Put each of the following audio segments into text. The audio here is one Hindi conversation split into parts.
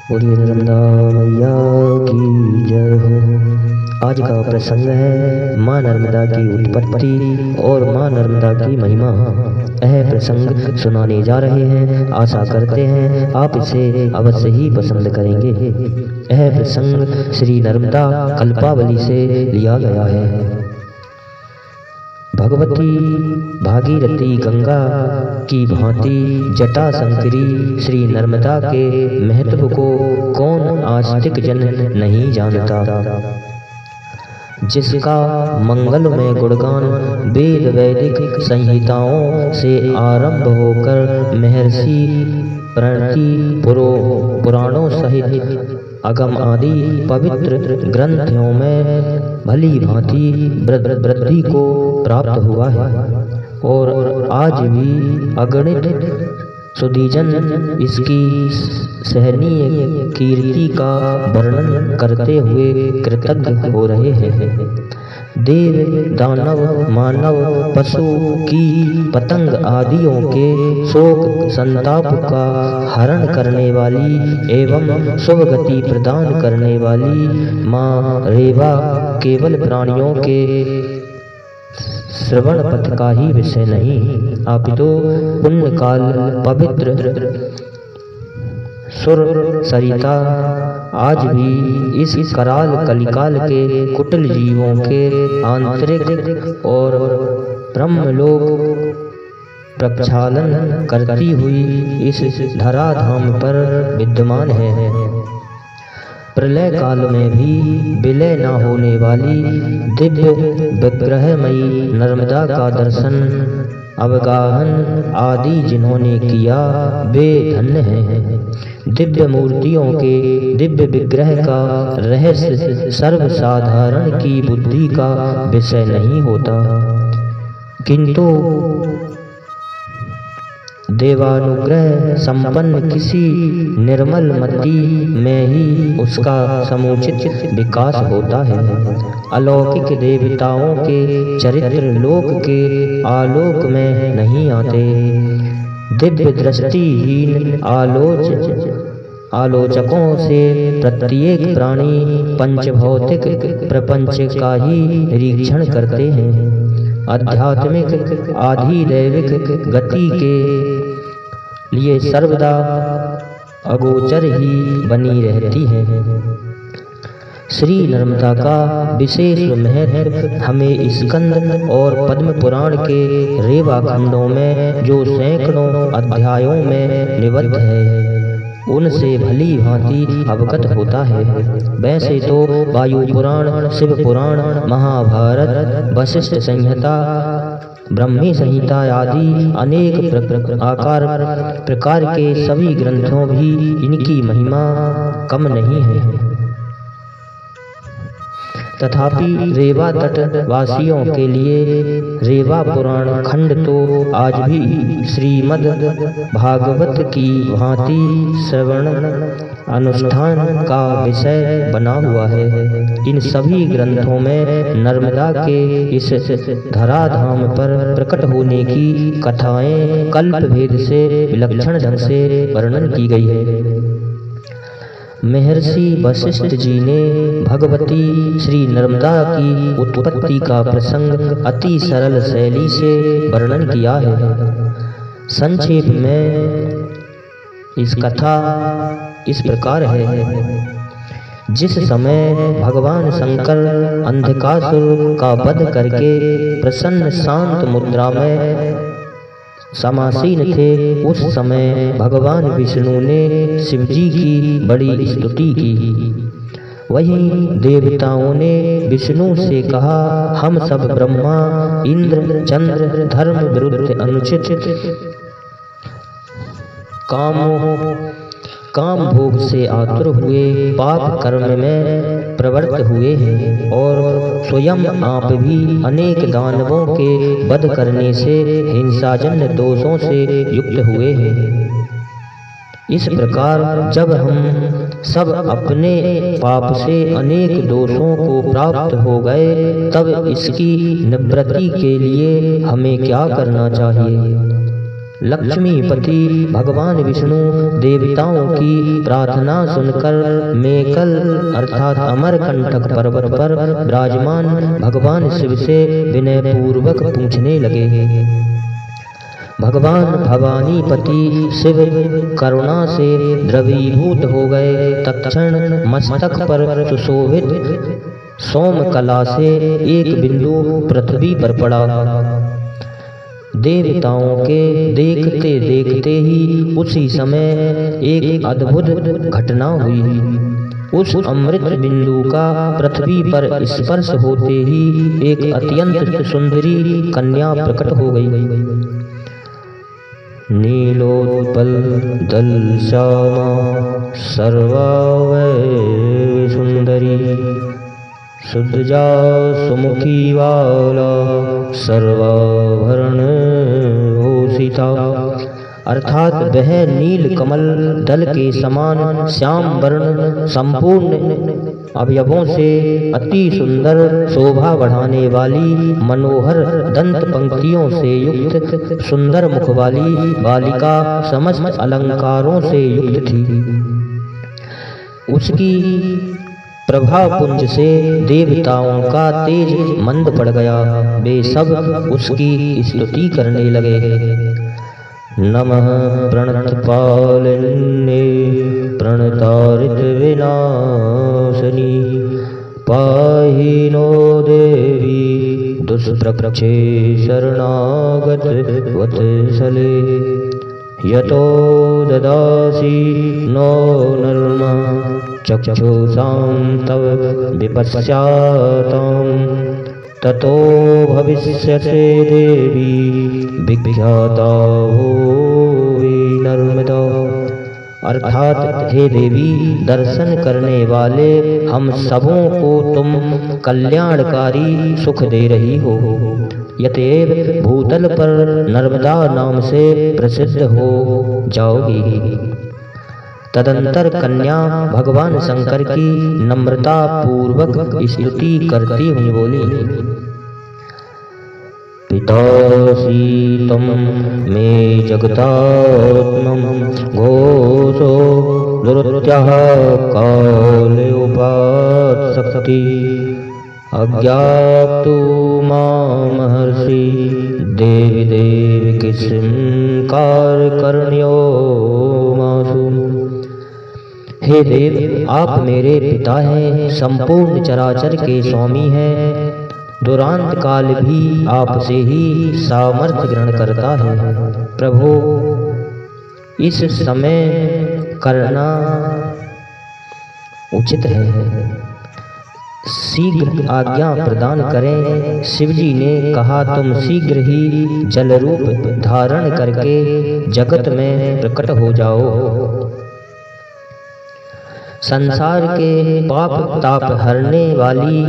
बोलिए नर्मदा मैया की जय हो। आज का प्रसंग है माँ नर्मदा की उत्पत्ति और माँ नर्मदा की महिमा। यह प्रसंग सुनाने जा रहे हैं, आशा करते हैं आप इसे अवश्य ही पसंद करेंगे। यह प्रसंग श्री नर्मदा कल्पावली से लिया गया है। भगवती भागीरथी गंगा की भांति जटा संकरी श्री नर्मदा के महत्व को कौन आस्तिक जन नहीं जानता। जिसका मंगलमय गुणगान वेद वैदिक संहिताओं से आरंभ होकर महर्षि प्रणति पुराणों सहित अगम आदि पवित्र ग्रंथों में भली भांति वृद्धि को प्राप्त हुआ है और आज भी अगणित सुधीजन इसकी सहनीय कीर्ति का वर्णन करते हुए कृतज्ञ हो रहे हैं। देव दानव मानव पशु की पतंग आदियों के शोक संताप का हरण करने वाली एवं शुभ गति प्रदान करने वाली माँ रेवा केवल प्राणियों के श्रवण पथ का ही विषय नहीं, अपितु पुण्य काल पवित्र सुर सरिता आज भी इस कराल कलिकाल के कुटिल जीवों के आंतरिक और ब्रह्मलोक प्रक्षालन करती हुई इस धराधाम पर विद्यमान है। प्रलय काल में भी विलय न होने वाली दिव्य विग्रहमयी नर्मदा का दर्शन अवगाहन आदि जिन्होंने किया वे धन्य हैं। दिव्य मूर्तियों के दिव्य विग्रह का रहस्य सर्वसाधारण की बुद्धि का विषय नहीं होता, किंतु देवानुग्रह संपन्न किसी निर्मल मति में ही उसका समुचित विकास होता है। अलौकिक देवताओं के चरित्र लोक के आलोक में नहीं आते। दिव्य दृष्टिहीन आलोचकों से प्रत्येक प्राणी पंचभौतिक प्रपंच का ही निरीक्षण करते हैं। आध्यात्मिक आधिदैविक गति के लिए सर्वदा अगोचर ही बनी रहती है। श्री नर्मदा का विशेष महत्व हमें स्कंद और पद्म पुराण के रेवा खंडों में जो सैकड़ों अध्यायों में निबद्ध है उनसे भली भांति अवगत होता है। वैसे तो वायु पुराण, शिव पुराण, महाभारत, वशिष्ठ संहिता, ब्रह्मी संहिता आदि अनेक प्रकार के सभी ग्रंथों भी इनकी महिमा कम नहीं है। तथापि रेवा तट वासियों के लिए रेवा पुराण खंड तो आज भी श्रीमद् भागवत की भांति श्रवण अनुष्ठान का विषय बना हुआ है। इन सभी ग्रंथों में नर्मदा के इस धराधाम पर प्रकट होने की कथाएं कल्प भेद से विलक्षण ढंग से वर्णन की गई है। महर्षि वशिष्ठ जी ने भगवती श्री नर्मदा की उत्पत्ति का प्रसंग अति सरल शैली से वर्णन किया है। संक्षेप में इस कथा इस प्रकार है। जिस समय भगवान शंकर अंधकासुर का वध करके प्रसन्न शांत मुद्रा में समासीन थे, उस समय भगवान विष्णु ने शिवजी की बड़ी स्तुति की। वहीं देवताओं ने विष्णु से कहा, हम सब ब्रह्मा इंद्र चंद्र धर्म विरुद्ध अनुचित काम भोग से आतुर हुए पाप कर्म में प्रवृत्त हुए हैं और स्वयं आप भी अनेक दानवों के वध करने से हिंसाजन्य दोषों से युक्त हुए हैं। इस प्रकार जब हम सब अपने पाप से अनेक दोषों को प्राप्त हो गए, तब इसकी निवृत्ति के लिए हमें क्या करना चाहिए? लक्ष्मीपति भगवान विष्णु देवताओं की प्रार्थना सुनकर मेकल अर्थात अमरकंटक पर्वत पर विराजमान भगवान शिव से विनय पूर्वक पूछने लगे। भगवान भवानीपति शिव करुणा से द्रवीभूत हो गए। तत्क्षण मस्तक पर सुशोभित सोम कला से एक बिंदु पृथ्वी पर पड़ा। देवताओं के देखते देखते ही उसी समय एक अद्भुत घटना हुई। उस अमृत बिंदु का पृथ्वी पर स्पर्श होते ही एक अत्यंत सुंदरी कन्या प्रकट हो गई। नीलोत्पल दल श्यामा सर्वा वै सुंदरी, शुद्धजा सुमुखी वाला सर्वाभरण भूषिता। अर्थात वह नील कमल दल के समान श्याम वर्ण संपूर्ण अवयवों से अति सुंदर शोभा बढ़ाने वाली मनोहर दंत पंक्तियों से युक्त सुंदर मुख वाली बालिका समस्त अलंकारों से युक्त थी। उसकी प्रभापुंज से देवताओं का तेज मंद पड़ गया। वे सब उसकी स्तुति करने लगे। नमः प्रणतपालिने प्रणतारित विनाशनी, पाहि नो देवी दुष्प्रक्षे शरणागत वत्सले। यतो ददासि नो नर्मा चक्षुषां तव विपश्चातां, ततो भविष्यसे देवी विख्याता भूवि नर्मदा। अर्थात हे देवी, दर्शन करने वाले हम सबों को तुम कल्याणकारी सुख दे रही हो। यतेव भूतल पर नर्मदा नाम से प्रसिद्ध हो जाओगी। तदंतर कन्या भगवान शंकर की नम्रता पूर्वक स्तुति करती हुई बोली। पितासी तम मे जगतात्मं घोषो दुरुत्यः काले उपासक्ति, अज्ञातु महर्षि देवी देवी किस्म कारण्यो मासु। हे देव, आप मेरे पिता हैं, संपूर्ण चराचर के स्वामी हैं। दुरांत काल भी आपसे ही सामर्थ्य ग्रहण करता है। प्रभु, इस समय करना उचित है, शीघ्र आज्ञा प्रदान करें। शिवजी ने कहा, तुम शीघ्र ही जल रूप धारण करके जगत में प्रकट हो जाओ। संसार के पाप ताप हरने वाली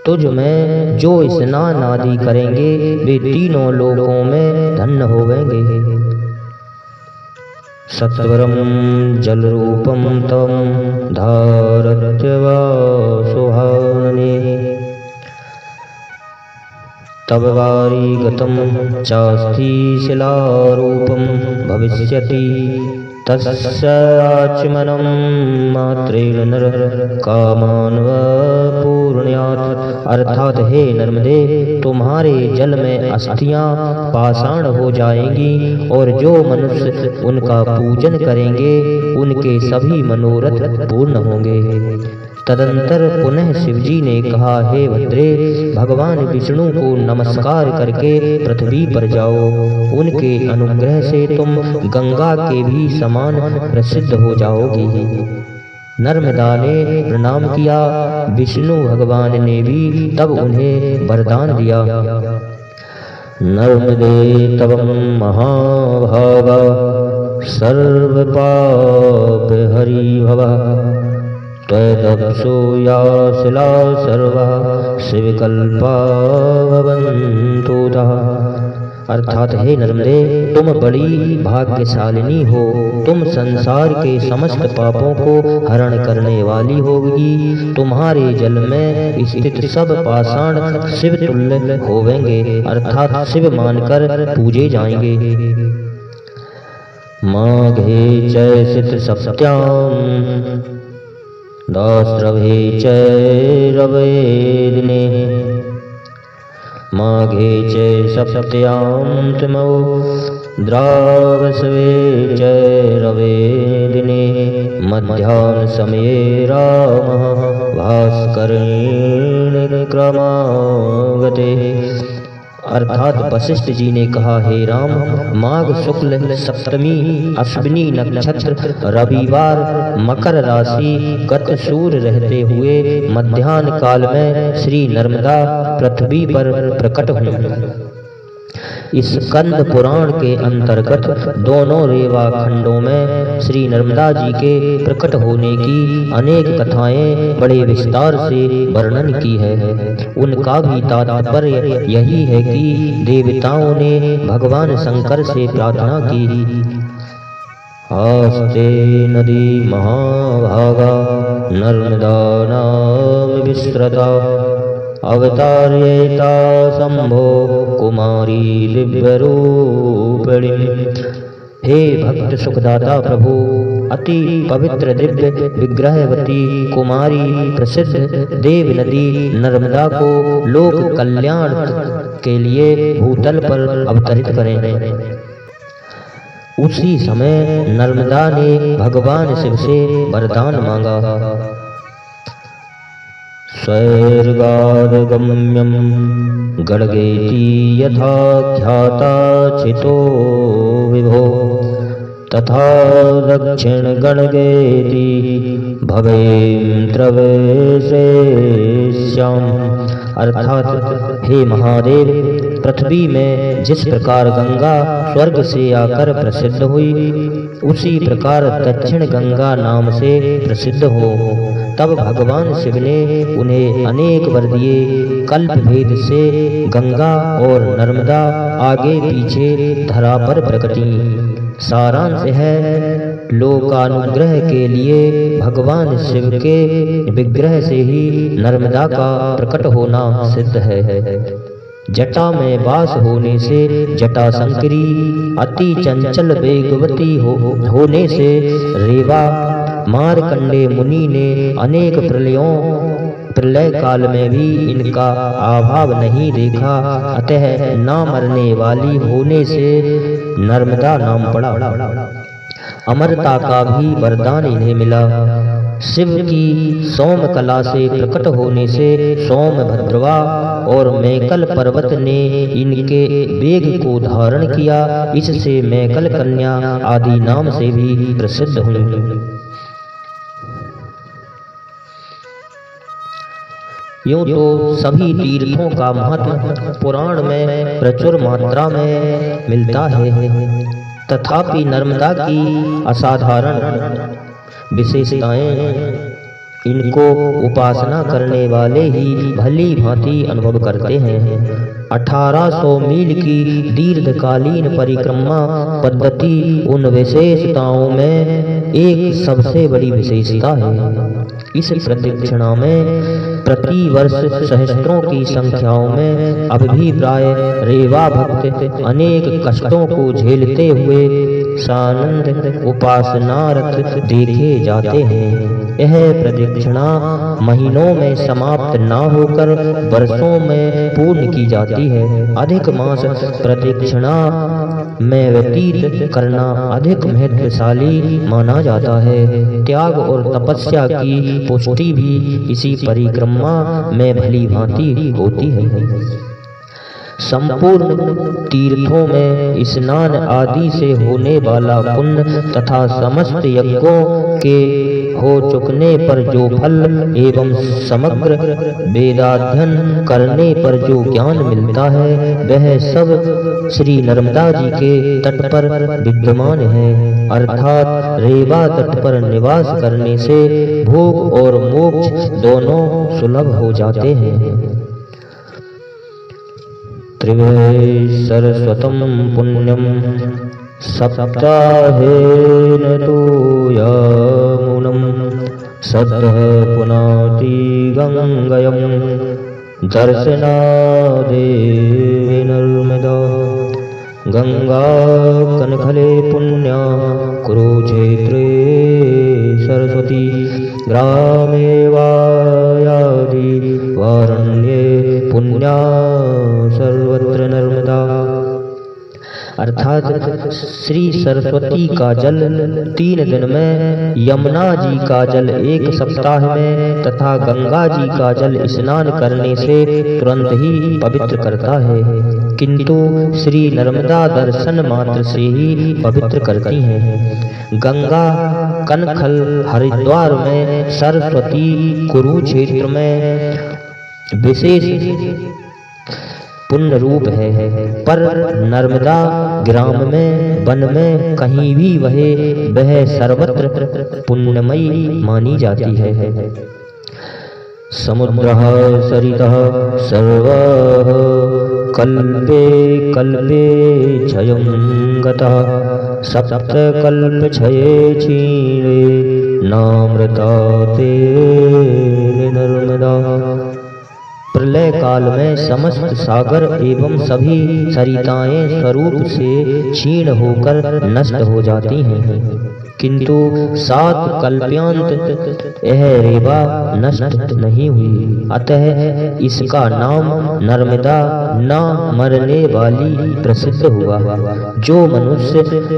तुझ में जो स्नान आदि करेंगे वे तीनों लोकों में धन्य होवेंगे। सत्वरम जल रूपम तम धारत्यवा सुहाने, तब वारी गतम चास्ति शिलारूपम भविष्यति, तस्याचमनं मात्रेण नर कामान् पूर्णयात्। अर्थात हे नर्मदे, तुम्हारे जल में अस्थियां पाषाण हो जाएंगी और जो मनुष्य उनका पूजन करेंगे उनके सभी मनोरथ पूर्ण होंगे। तदंतर पुनः शिवजी ने कहा, हे भद्रे, भगवान विष्णु को नमस्कार करके पृथ्वी पर जाओ। उनके अनुग्रह से तुम गंगा के भी समान प्रसिद्ध हो जाओगी। नर्मदा ने प्रणाम किया। विष्णु भगवान ने भी तब उन्हें वरदान दिया। नर्मदे तवं महाभागा सर्व पाप हरि भव, त्वदप्सु या शिला सर्वा शिवकल्पा भवन्तु तः। अर्थात हे नर्मदे, तुम बड़ी भाग्यशालिनी हो। तुम संसार के समस्त पापों को हरण करने वाली होगी। तुम्हारे जल में स्थित सब पाषाण शिव तुल्य होवेंगे, अर्थात शिव मानकर पूजे जाएंगे। माघे चैसित सप्त्याम दास्रभे चैरवे दिने। माघे च सप्त्यां तमो द्रावस्वे चैरवे दिने। मध्याह्न समये रामः भास्करेण क्रमागते। अर्थात वशिष्ठ जी ने कहा, हे राम, माघ शुक्ल सप्तमी अश्विनी नक्षत्र रविवार मकर राशि गत सूर्य रहते हुए मध्याह्न काल में श्री नर्मदा पृथ्वी पर प्रकट हुई। इस स्कंद पुराण के अंतर्गत दोनों रेवा खंडों में श्री नर्मदा जी के प्रकट होने की अनेक कथाएं बड़े विस्तार से वर्णन की है। उनका भी तात्पर्य यही है कि देवताओं ने भगवान शंकर से प्रार्थना की, आस्ते नदी महाभागा नर्मदा नाम विस्तृता अवतार्येता शंभो कुमारी दिव्य रूपिणी। हे भक्त सुखदाता प्रभु, अति पवित्र दिव्य विग्रहवती कुमारी प्रसिद्ध देव नदी नर्मदा को लोक कल्याण के लिए भूतल पर अवतरित करें। उसी समय नर्मदा ने भगवान शिव से वरदान मांगा, स्वैर्गादगम्यं गणगेति यथा ख्याता चितो विभो तथा दक्षिण गणगेति भवेम त्रवेशेष्याम। अर्थात हे महादेव, पृथ्वी में जिस प्रकार गंगा स्वर्ग से आकर प्रसिद्ध हुई, उसी प्रकार दक्षिण गंगा नाम से प्रसिद्ध हो। तब भगवान शिव ने उन्हें अनेक वर दिए। कल्प भेद से गंगा और नर्मदा आगे पीछे धरा पर प्रकटी। सारांश है, लोकानुग्रह के लिए भगवान शिव के विग्रह से ही नर्मदा का प्रकट होना सिद्ध है। जटा में वास होने से जटा संकरी, अति चंचल वेगवती होने से रेवा। मार्कंडे मुनि ने अनेक प्रलय काल में भी इनका अभाव नहीं देखा, अतः ना मरने वाली होने से नर्मदा नाम पड़ा। अमरता का भी वरदान इन्हें मिला। शिव की सोम कला से प्रकट होने से सोमभद्रवा और मैकल पर्वत ने इनके वेग को धारण किया। इससे मैकल कन्या आदि नाम से भी प्रसिद्ध हुई। यूं तो सभी तीर्थों का महत्व पुराण में प्रचुर मात्रा में मिलता है, तथापि नर्मदा की असाधारण विशेषताएं इनको उपासना करने वाले ही भली भांति अनुभव करते हैं। 1800 मील की दीर्घकालीन परिक्रमा पद्धति उन विशेषताओं में एक सबसे बड़ी विशेषता है। इस प्रदक्षिणा में प्रति वर्ष सहस्त्रों की संख्याओं में अब भी प्राय रेवा भक्त अनेक कष्टों को झेलते हुए सानंद उपासनारत देखे जाते हैं। यह प्रदक्षिणा महीनों में समाप्त न होकर वर्षों में पूर्ण की जाती है। अधिक मास प्रदक्षिणा में व्यतीत करना अधिक महत्वशाली माना जाता है। त्याग और तपस्या की पुष्टि भी इसी परिक्रमा में भली भांति होती है। संपूर्ण तीर्थों में स्नान आदि से होने वाला पुण्य तथा समस्त यज्ञों के हो चुकने पर जो फल एवं समग्र वेदाध्ययन करने पर जो ज्ञान मिलता है, वह सब श्री नर्मदा जी के तट पर विद्यमान है। अर्थात रेवा तट पर निवास करने से भोग और मोक्ष दोनों सुलभ हो जाते हैं। त्रिभे सरस्वतं पुण्यं सप्ताहेन तु यमुनं सद्यः पुनाति गङ्गयं दर्शनादेव नर्मदा गंगा कनखले पुण्या कुरुक्षेत्रे सरस्वती ग्रामे वायादि वारण्ये पुण्या सर्वत्र नर्मदा। अर्थात श्री सरस्वती का जल 3 दिन में, यमुना जी का जल 1 सप्ताह में तथा गंगा जी का जल स्नान करने से तुरंत ही पवित्र करता है, किंतु श्री नर्मदा दर्शन मात्र से ही पवित्र करती हैं। गंगा कनखल हरिद्वार में, सरस्वती कुरुक्षेत्र में विशेष पुण्य रूप है, पर नर्मदा ग्राम में, वन में कहीं भी वह सर्वत्र पुण्यमयी मानी जाती है। समुद्रः सरितः सर्वः कल्पे कल्पे क्षयं गतः सप्तकल्पक्षये क्षीणे नामृता ते नर्मदा। प्रलय काल में समस्त सागर एवं सभी सरिताएं स्वरूप से क्षीण होकर नष्ट हो जाती हैं, किंतु 7 कल्पांत यह रेवा नष्ट नहीं हुई, अतः इसका नाम नर्मदा न मरने वाली प्रसिद्ध हुआ। जो मनुष्य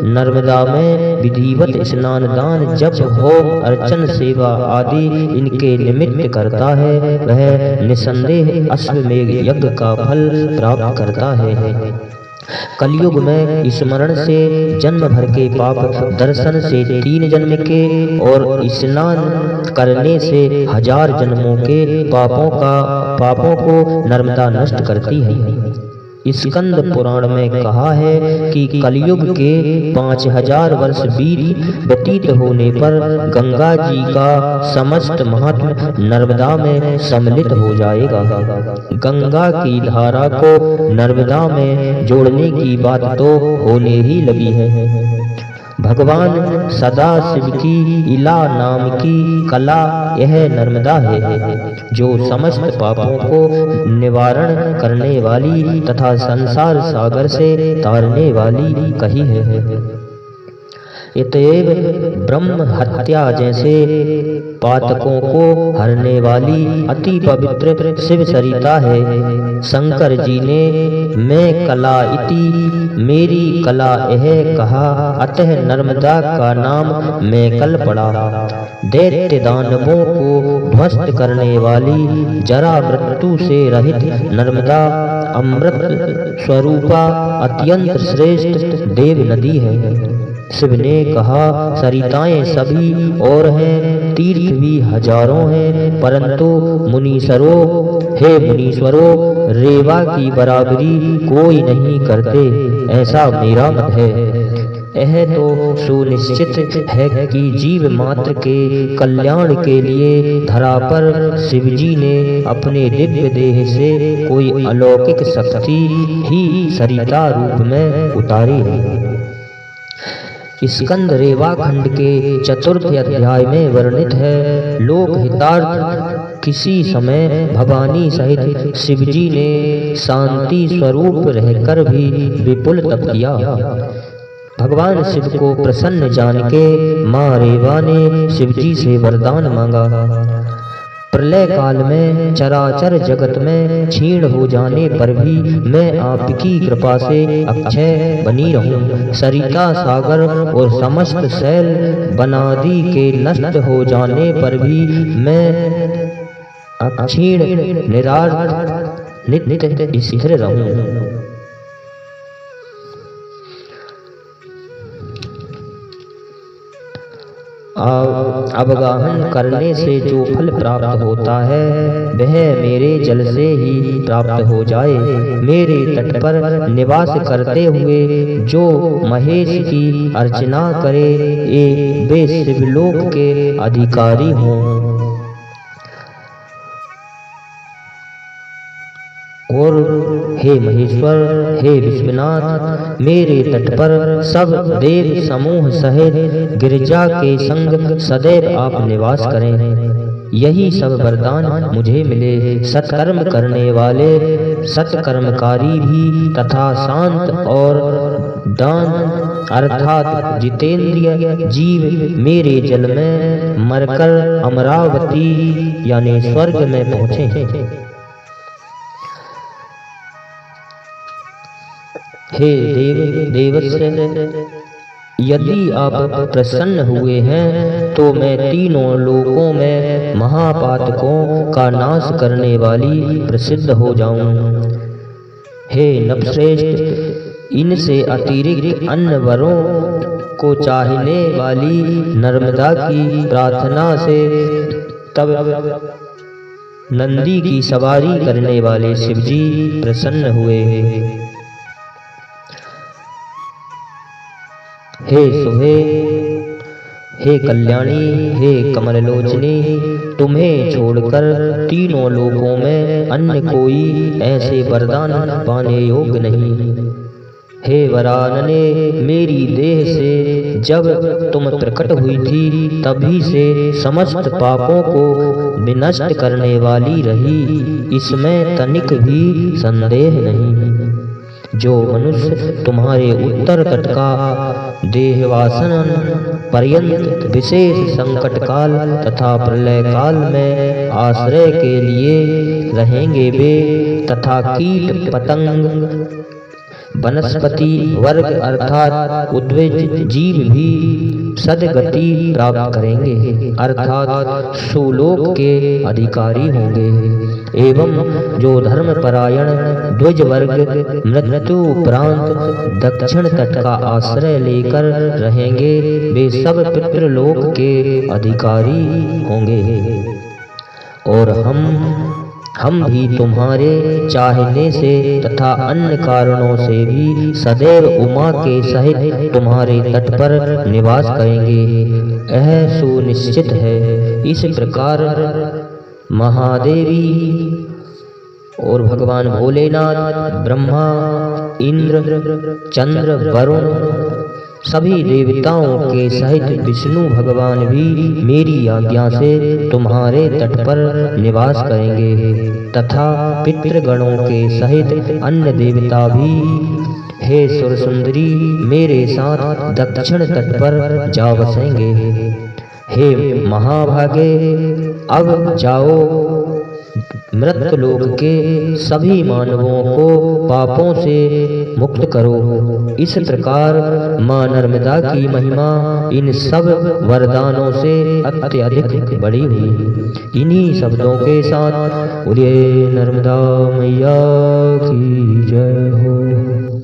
नर्मदा में विधिवत स्नान दान जप होम अर्चन सेवा आदि इनके निमित्त करता है, वह निसंदेह अश्वमेध यज्ञ का फल प्राप्त करता है। कलयुग में स्मरण से जन्म भर के पाप, दर्शन से 3 जन्म के और स्नान करने से 1000 जन्मों के पापों को नर्मदा नष्ट करती है। स्कंद पुराण में कहा है कि कलयुग के 5000 वर्ष व्यतीत होने पर गंगा जी का समस्त महत्व नर्मदा में सम्मिलित हो जाएगा। गंगा की धारा को नर्मदा में जोड़ने की बात तो होने ही लगी है। भगवान सदा शिव की इला नाम की कला यह नर्मदा है, जो समस्त पापों को निवारण करने वाली तथा संसार सागर से तारने वाली कही है। इतएव ब्रह्म हत्या जैसे पातकों को हरने वाली अति पवित्र शिव सरिता है। शंकर जी ने मैं कला इति मेरी कला यह कहा, अतः नर्मदा का नाम मैकल पड़ा। दैत्य दानवों को ध्वस्त करने वाली जरा मृत्यु से रहित नर्मदा अमृत स्वरूपा अत्यंत श्रेष्ठ देव नदी है। शिव ने कहा सरिताएं सभी और हैं, तीर्थ भी हजारों हैं, परंतु मुनीश्वरों रेवा की बराबरी कोई नहीं करते, ऐसा मेरा मत है। यह तो सुनिश्चित है कि जीव मात्र के कल्याण के लिए धरा पर शिवजी ने अपने दिव्य देह से कोई अलौकिक शक्ति ही सरिता रूप में उतारी है। स्कंद रेवा खंड के 4th अध्याय में वर्णित है। लोक हितार्थ किसी समय भवानी सहित शिवजी ने शांति स्वरूप रहकर भी विपुल तप किया। भगवान शिव को प्रसन्न जान के माँ रेवा ने शिवजी से वरदान मांगा। प्रलय काल में चराचर जगत में क्षीण हो जाने पर भी मैं आपकी कृपा से अक्षय बनी रहूं। सरिता सागर और समस्त शैल बनादि के नष्ट हो जाने पर भी मैं अक्षीण निरार्थ नित्य स्थिर रहूं। अवगाहन करने से जो फल प्राप्त होता है वह मेरे जल से ही प्राप्त हो जाए। मेरे तट पर निवास करते हुए जो महेश की अर्चना करे वे शिवलोक के अधिकारी हों। और हे महेश्वर, हे विश्वनाथ, मेरे तट पर सब देव समूह सहित गिरिजा के संग सदैव आप निवास करें। यही सब वरदान मुझे मिले। सत्कर्म करने वाले, सत्कर्मकारी भी तथा शांत और दान अर्थात जितेंद्रिय जीव मेरे जल में मरकर अमरावती यानी स्वर्ग में पहुँचे। हे देवस्य, यदि आप प्रसन्न हुए हैं तो मैं तीनों लोकों में महापातकों का नाश करने वाली प्रसिद्ध हो जाऊं। हे नरश्रेष्ठ, इनसे अतिरिक्त अन्य वरों को चाहने वाली नर्मदा की प्रार्थना से तब नंदी की सवारी करने वाले शिवजी प्रसन्न हुए। हे सुहे, हे कल्याणी, हे कमललोचनी, तुम्हें छोड़कर तीनों लोकों में अन्य कोई ऐसे वरदान पाने योग्य नहीं। हे वरानने, मेरी देह से जब तुम प्रकट हुई थी तभी से समस्त पापों को विनष्ट करने वाली रही, इसमें तनिक भी संदेह नहीं। जो मनुष्य तुम्हारे उत्तर तट का देहवासन पर्यंत विशेष संकट काल तथा प्रलय काल में आश्रय के लिए रहेंगे वे तथा कीट पतंग वनस्पति वर्ग अर्थात उद्भिज जीव भी सदगति प्राप्त करेंगे अर्थात सुलोक के अधिकारी होंगे। एवं जो धर्मपरायण द्विज वर्ग मृत्यु उपरांत दक्षिण तट का आश्रय लेकर रहेंगे वे सब पितृलोक के अधिकारी होंगे। और हम भी तुम्हारे चाहने से तथा अन्य कारणों से भी सदैव उमा के सहित तुम्हारे तट पर निवास करेंगे, यह सुनिश्चित है। इस प्रकार महादेवी और भगवान भोलेनाथ, ब्रह्मा, इंद्र, चंद्र, वरुण सभी देवताओं के सहित विष्णु भगवान भी मेरी आज्ञा से तुम्हारे तट पर निवास करेंगे तथा पितृगणों के सहित अन्य देवता भी हे सुरसुंदरी मेरे साथ दक्षिण तट पर जा बसेंगे। हे महाभागे, अब जाओ मृतलोक के सभी मानवों को पापों से मुक्त करो। इस प्रकार मां नर्मदा की महिमा इन सब वरदानों से अत्यधिक बढ़ी हुई। इन्हीं शब्दों के साथ बोलिए नर्मदा मैया की जय हो।